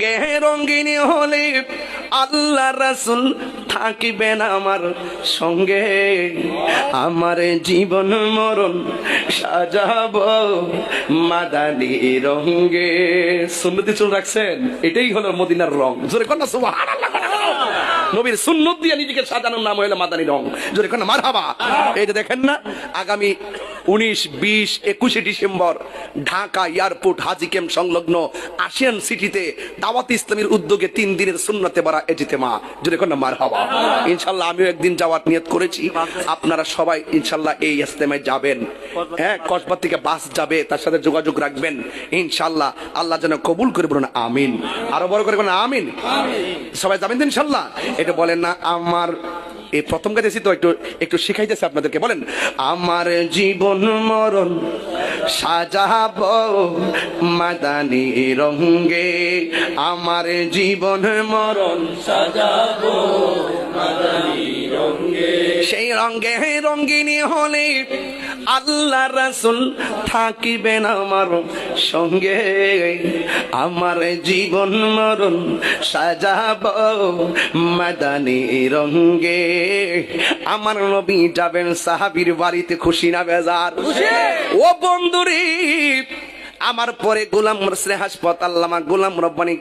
রঙে রঙিনী হলে আল্লাহ রাসূল থাকিবেন আমার সঙ্গে, আমার জীবন মরণ সাজাবো মাদানী রঙে। সুন্নতি চুল রাখছেন, এটাই হলো মদিনার রং। জোরে কন্যা সুবহানাল্লাহ। নবীর সুন্নত দিয়ে নিজেকে সাজানোর নাম হলো মাদানী রং। জোরে কন্যা মারহাবা। এই যে দেখেন না, আগামী 19, 20, 21 ডিসেম্বর ঢাকা এয়ারপোর্ট হাজি ক্যাম্প সংলগ্ন আসিয়ান সিটিতে দাওয়াত ইসলামীর উদ্যোগে 3 দিনের সুন্নতে বারা ইজতেমা। জোরে কন্যা মারহাবা। ইনশাআল্লাহ আমিও একদিন যাওয়ার নিয়ত করেছি। আপনারা সবাই ইনশাআল্লাহ এই ইজতেমায় যাবেন। হ্যাঁ, কসবা থেকে বাস যাবে, তার সাথে যোগাযোগ রাখবেন ইনশাআল্লাহ। আল্লাহ যেন কবুল করে, বলুন আমিন। আরো বড় করে বলুন আমিন। সবাই যাবেন তো ইনশাআল্লাহ। এটা বলেন না, আমার এই প্রথম গাইতেছি তো একটু শিখাইতেছি আপনাদেরকে। বলেন, আমার জীবন মরণ সাজাবো মাদানী রঙে, আমার জীবন মরণ সাজাবো মাদানী রঙে। সেই রঙে রঙিনী হলে আল্লাহ রাসূল থাকিবেন আমার সঙ্গে, আমার জীবন মরণ সাজাবো মাদানী রঙে। আমার নবী যাবেন সাহাবীর বাড়িতে, খুশি না বেজার? ও বন্ধুরে, আমার পরে গোলাম হাসপাতাল আল্লামা গোলাম রব্বানী